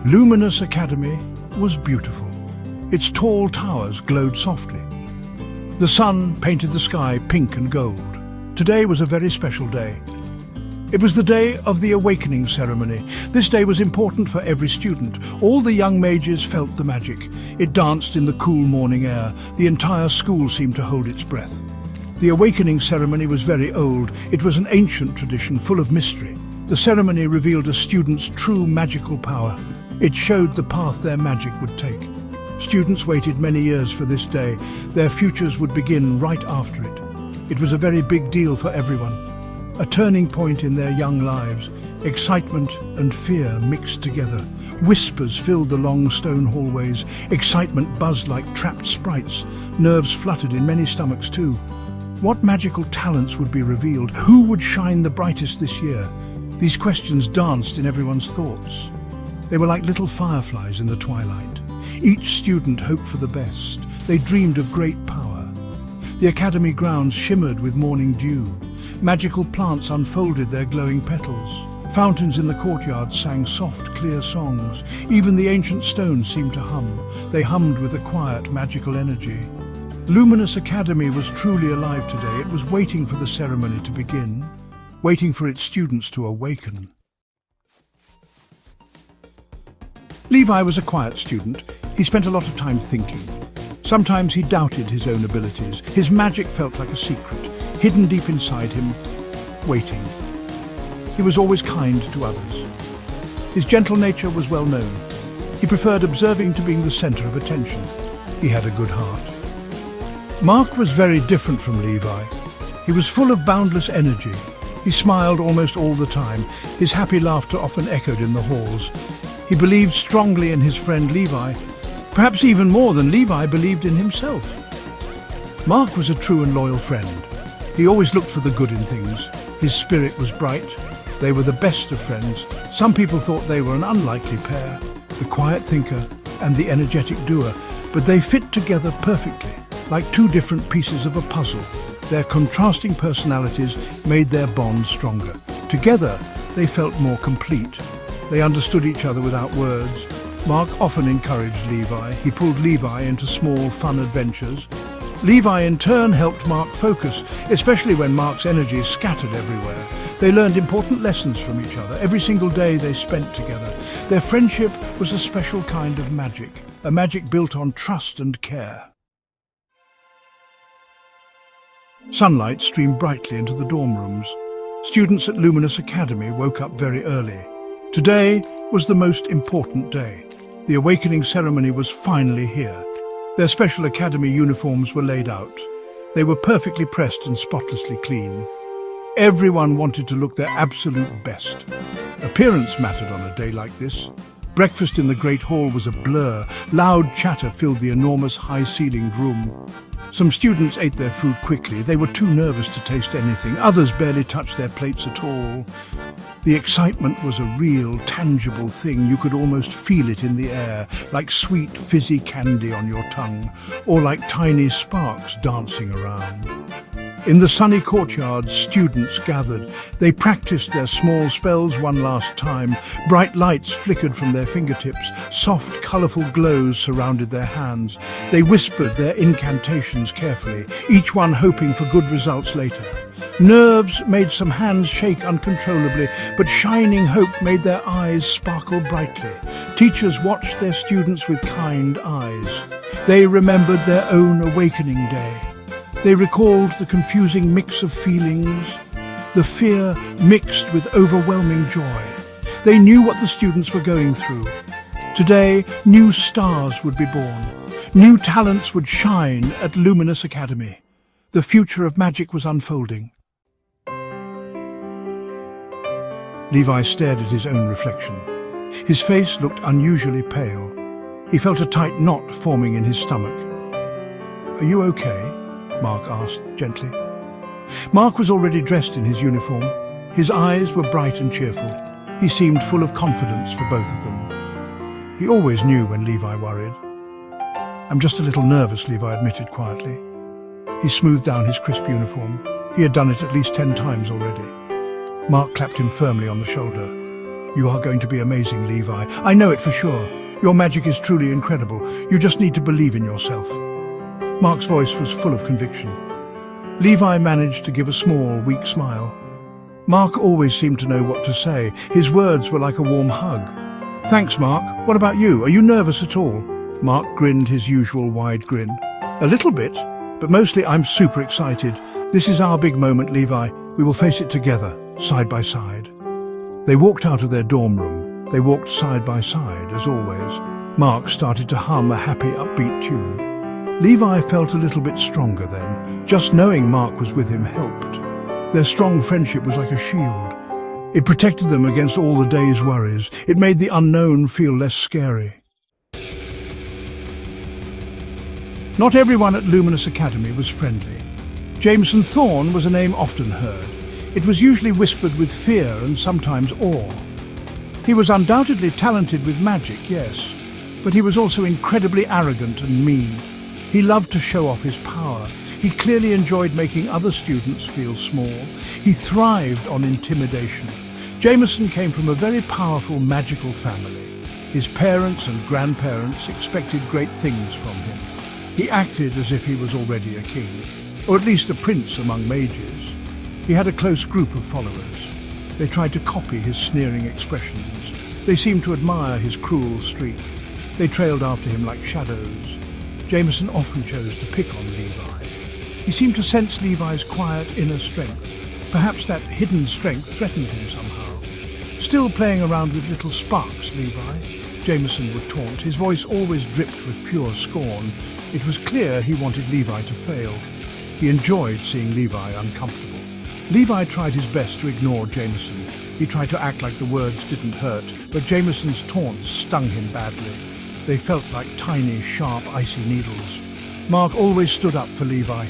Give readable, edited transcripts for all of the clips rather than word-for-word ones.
Luminous Academy was beautiful. Its tall towers glowed softly. The sun painted the sky pink and gold. Today was a very special day. It was the day of the awakening ceremony. This day was important for every student. All the young mages felt the magic. It danced in the cool morning air. The entire school seemed to hold its breath. The awakening ceremony was very old. It was an ancient tradition full of mystery. The ceremony revealed a student's true magical power. It showed the path their magic would take. Students waited many years for this day. Their futures would begin right after it. It was a very big deal for everyone. A turning point in their young lives. Excitement and fear mixed together. Whispers filled the long stone hallways. Excitement buzzed like trapped sprites. Nerves fluttered in many stomachs too. What magical talents would be revealed? Who would shine the brightest this year? These questions danced in everyone's thoughts. They were like little fireflies in the twilight. Each student hoped for the best. They dreamed of great power. The academy grounds shimmered with morning dew. Magical plants unfolded their glowing petals. Fountains in the courtyard sang soft, clear songs. Even the ancient stones seemed to hum. They hummed with a quiet, magical energy. Luminous Academy was truly alive today. It was waiting for the ceremony to begin, waiting for its students to awaken. Levi was a quiet student. He spent a lot of time thinking. Sometimes he doubted his own abilities. His magic felt like a secret, hidden deep inside him, waiting. He was always kind to others. His gentle nature was well known. He preferred observing to being the center of attention. He had a good heart. Mark was very different from Levi. He was full of boundless energy. He smiled almost all the time. His happy laughter often echoed in the halls. He believed strongly in his friend Levi, perhaps even more than Levi believed in himself. Mark was a true and loyal friend. He always looked for the good in things. His spirit was bright. They were the best of friends. Some people thought they were an unlikely pair, the quiet thinker and the energetic doer, but they fit together perfectly, like two different pieces of a puzzle. Their contrasting personalities made their bond stronger. Together, they felt more complete. They understood each other without words. Mark often encouraged Levi. He pulled Levi into small, fun adventures. Levi in turn helped Mark focus, especially when Mark's energy scattered everywhere. They learned important lessons from each other every single day they spent together. Their friendship was a special kind of magic, a magic built on trust and care. Sunlight streamed brightly into the dorm rooms. Students at Luminous Academy woke up very early. Today was the most important day. The awakening ceremony was finally here. Their special academy uniforms were laid out. They were perfectly pressed and spotlessly clean. Everyone wanted to look their absolute best. Appearance mattered on a day like this. Breakfast in the Great Hall was a blur. Loud chatter filled the enormous high-ceilinged room. Some students ate their food quickly. They were too nervous to taste anything. Others barely touched their plates at all. The excitement was a real, tangible thing. You could almost feel it in the air, like sweet, fizzy candy on your tongue, or like tiny sparks dancing around. In the sunny courtyard, students gathered. They practiced their small spells one last time. Bright lights flickered from their fingertips. Soft, colourful glows surrounded their hands. They whispered their incantations carefully, each one hoping for good results later. Nerves made some hands shake uncontrollably, but shining hope made their eyes sparkle brightly. Teachers watched their students with kind eyes. They remembered their own awakening day. They recalled the confusing mix of feelings, the fear mixed with overwhelming joy. They knew what the students were going through. Today, new stars would be born. New talents would shine at Luminous Academy. The future of magic was unfolding. Levi stared at his own reflection. His face looked unusually pale. He felt a tight knot forming in his stomach. "Are you okay?" Mark asked gently. Mark was already dressed in his uniform. His eyes were bright and cheerful. He seemed full of confidence for both of them. He always knew when Levi worried. "I'm just a little nervous," Levi admitted quietly. He smoothed down his crisp uniform. He had done it at least 10 times already. Mark clapped him firmly on the shoulder. You are going to be amazing, Levi. I know it for sure. Your magic is truly incredible. You just need to believe in yourself. Mark's voice was full of conviction. Levi managed to give a small, weak smile. Mark always seemed to know what to say. His words were like a warm hug. Thanks, Mark. What about you? Are you nervous at all? Mark grinned his usual wide grin. A little bit, but mostly I'm super excited. This is our big moment, Levi. We will face it together, side by side. They walked out of their dorm room. They walked side by side, as always. Mark started to hum a happy, upbeat tune. Levi felt a little bit stronger then. Just knowing Mark was with him helped. Their strong friendship was like a shield. It protected them against all the day's worries. It made the unknown feel less scary. Not everyone at Luminous Academy was friendly. Jameson Thorne was a name often heard. It was usually whispered with fear and sometimes awe. He was undoubtedly talented with magic, yes, but he was also incredibly arrogant and mean. He loved to show off his power. He clearly enjoyed making other students feel small. He thrived on intimidation. Jameson came from a very powerful magical family. His parents and grandparents expected great things from him. He acted as if he was already a king, or at least a prince among mages. He had a close group of followers. They tried to copy his sneering expressions. They seemed to admire his cruel streak. They trailed after him like shadows. Jameson often chose to pick on Levi. He seemed to sense Levi's quiet inner strength. Perhaps that hidden strength threatened him somehow. Still playing around with little sparks, Levi, Jameson would taunt. His voice always dripped with pure scorn. It was clear he wanted Levi to fail. He enjoyed seeing Levi uncomfortable. Levi tried his best to ignore Jameson. He tried to act like the words didn't hurt, but Jameson's taunts stung him badly. They felt like tiny, sharp, icy needles. Mark always stood up for Levi.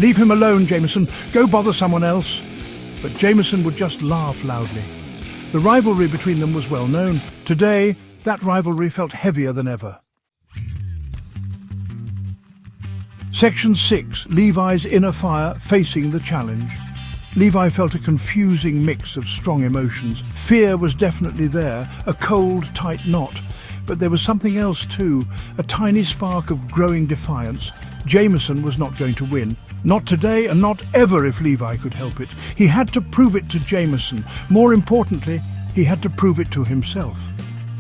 "Leave him alone, Jameson. Go bother someone else." But Jameson would just laugh loudly. The rivalry between them was well known. Today, that rivalry felt heavier than ever. Section 6. Levi's inner fire facing the challenge. Levi felt a confusing mix of strong emotions. Fear was definitely there, a cold, tight knot. But there was something else too, a tiny spark of growing defiance. Jameson was not going to win. Not today and not ever if Levi could help it. He had to prove it to Jameson. More importantly, he had to prove it to himself.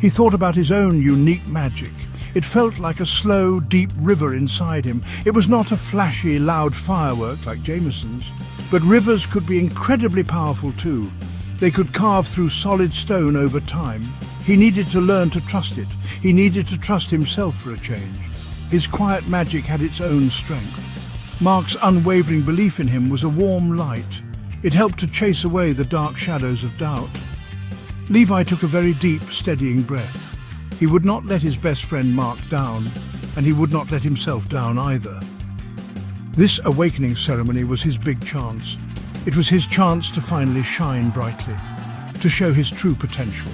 He thought about his own unique magic. It felt like a slow, deep river inside him. It was not a flashy, loud firework like Jameson's. But rivers could be incredibly powerful too. They could carve through solid stone over time. He needed to learn to trust it. He needed to trust himself for a change. His quiet magic had its own strength. Mark's unwavering belief in him was a warm light. It helped to chase away the dark shadows of doubt. Levi took a very deep, steadying breath. He would not let his best friend Mark down, and he would not let himself down either. This awakening ceremony was his big chance. It was his chance to finally shine brightly, to show his true potential.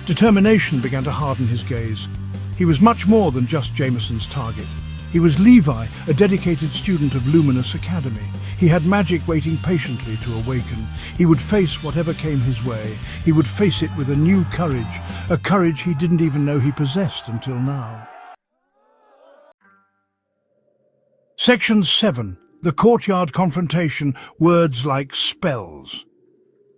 Determination began to harden his gaze. He was much more than just Jameson's target. He was Levi, a dedicated student of Luminous Academy. He had magic waiting patiently to awaken. He would face whatever came his way. He would face it with a new courage, a courage he didn't even know he possessed until now. Section 7. The Courtyard Confrontation, Words Like Spells.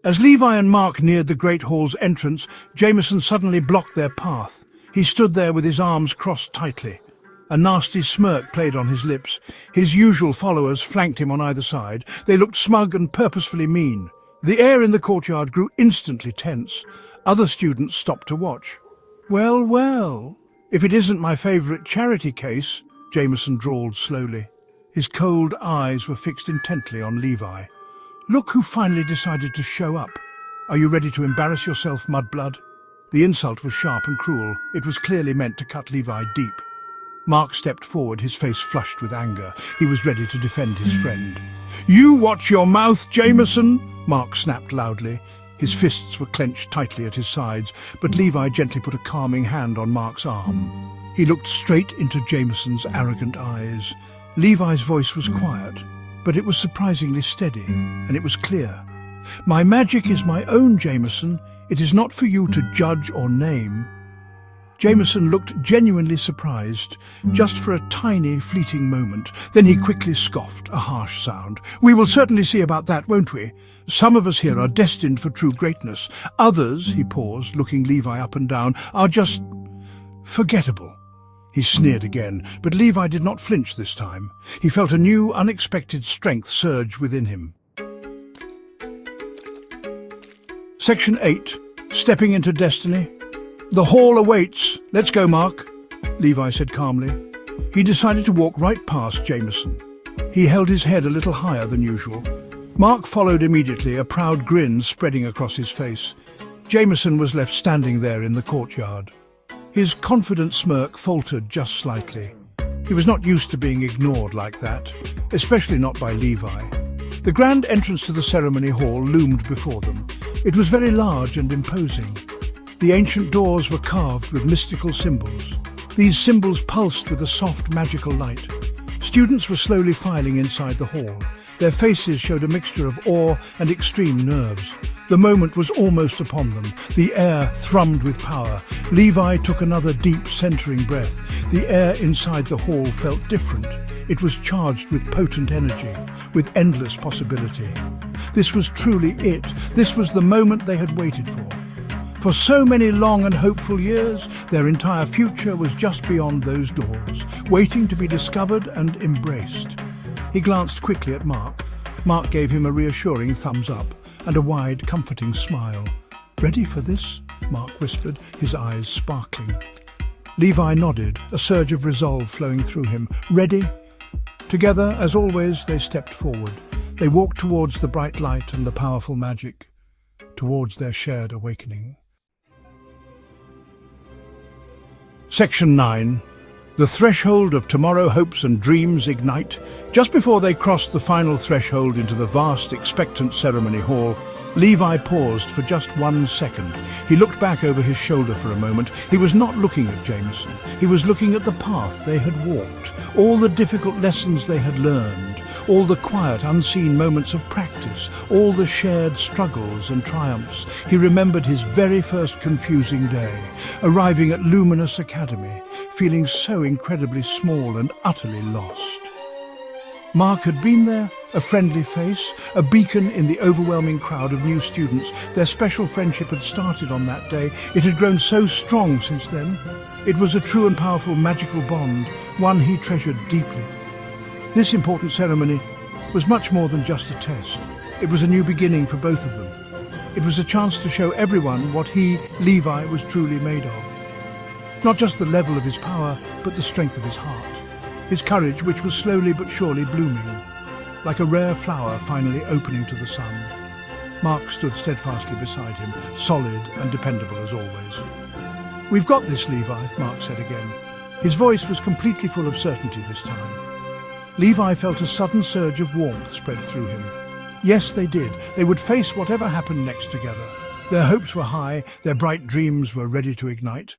As Levi and Mark neared the Great Hall's entrance, Jameson suddenly blocked their path. He stood there with his arms crossed tightly. A nasty smirk played on his lips. His usual followers flanked him on either side. They looked smug and purposefully mean. The air in the courtyard grew instantly tense. Other students stopped to watch. "Well, well, if it isn't my favourite charity case," Jameson drawled slowly. His cold eyes were fixed intently on Levi. "Look who finally decided to show up. Are you ready to embarrass yourself, mudblood?" The insult was sharp and cruel. It was clearly meant to cut Levi deep. Mark stepped forward, his face flushed with anger. He was ready to defend his friend. "You watch your mouth, Jameson!" Mark snapped loudly. His fists were clenched tightly at his sides, but Levi gently put a calming hand on Mark's arm. He looked straight into Jameson's arrogant eyes. Levi's voice was quiet, but it was surprisingly steady, and it was clear. "My magic is my own, Jameson. It is not for you to judge or name." Jameson looked genuinely surprised, just for a tiny, fleeting moment. Then he quickly scoffed, a harsh sound. "We will certainly see about that, won't we? Some of us here are destined for true greatness. Others," he paused, looking Levi up and down, "are just forgettable." He sneered again, but Levi did not flinch this time. He felt a new, unexpected strength surge within him. Section 8. Stepping into Destiny. "The hall awaits. Let's go, Mark," Levi said calmly. He decided to walk right past Jameson. He held his head a little higher than usual. Mark followed immediately, a proud grin spreading across his face. Jameson was left standing there in the courtyard. His confident smirk faltered just slightly. He was not used to being ignored like that, especially not by Levi. The grand entrance to the ceremony hall loomed before them. It was very large and imposing. The ancient doors were carved with mystical symbols. These symbols pulsed with a soft, magical light. Students were slowly filing inside the hall. Their faces showed a mixture of awe and extreme nerves. The moment was almost upon them. The air thrummed with power. Levi took another deep, centering breath. The air inside the hall felt different. It was charged with potent energy, with endless possibility. This was truly it. This was the moment they had waited for. For so many long and hopeful years, their entire future was just beyond those doors, waiting to be discovered and embraced. He glanced quickly at Mark. Mark gave him a reassuring thumbs up and a wide, comforting smile. "Ready for this?" Mark whispered, his eyes sparkling. Levi nodded, a surge of resolve flowing through him. "Ready?" Together, as always, they stepped forward. They walked towards the bright light and the powerful magic, towards their shared awakening. Section 9. The threshold of tomorrow hopes and dreams ignite. Just before they crossed the final threshold into the vast, expectant ceremony hall, Levi paused for just 1 second. He looked back over his shoulder for a moment. He was not looking at Jameson. He was looking at the path they had walked, all the difficult lessons they had learned, all the quiet, unseen moments of practice, all the shared struggles and triumphs. He remembered his very first confusing day, arriving at Luminous Academy, feeling so incredibly small and utterly lost. Mark had been there, a friendly face, a beacon in the overwhelming crowd of new students. Their special friendship had started on that day. It had grown so strong since then. It was a true and powerful magical bond, one he treasured deeply. This important ceremony was much more than just a test. It was a new beginning for both of them. It was a chance to show everyone what he, Levi, was truly made of. Not just the level of his power, but the strength of his heart. His courage, which was slowly but surely blooming, like a rare flower finally opening to the sun. Mark stood steadfastly beside him, solid and dependable as always. "We've got this, Levi," Mark said again. His voice was completely full of certainty this time. Levi felt a sudden surge of warmth spread through him. Yes, they did. They would face whatever happened next together. Their hopes were high, their bright dreams were ready to ignite.